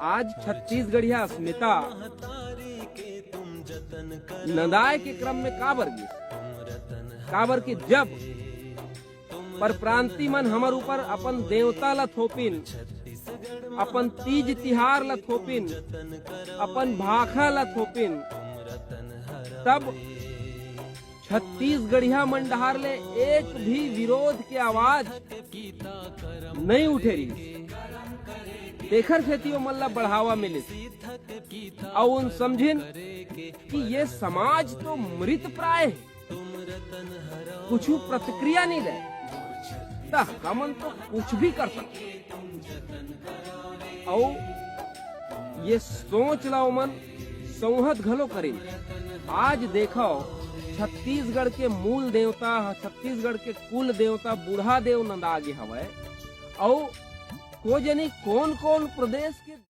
आज छत्तीसगढ़िया अस्मिता नदाय के क्रम में काबर की जब पर प्रांति मन हमर ऊपर अपन देवता ला थोपिन, अपन तीज तिहार ला थोपिन, अपन भाखा ला थोपिन, तब छत्तीसगढ़िया मंडहार ले एक भी विरोध के आवाज नहीं उठे रही। देखर सेती मन ला बढ़ावा मिले और उन समझिन कि ये समाज तो मृत प्राय है, कुछ प्रतिक्रिया नहीं दे ता हमन तो कुछ भी कर सकते। और ये सोच ला मन संहत घलो करें। आज देखो छत्तीसगढ़ के मूल देवता, छत्तीसगढ़ के कुल देवता बूढ़ा देव नंदागे हवय और को जनी कौन कौन प्रदेश के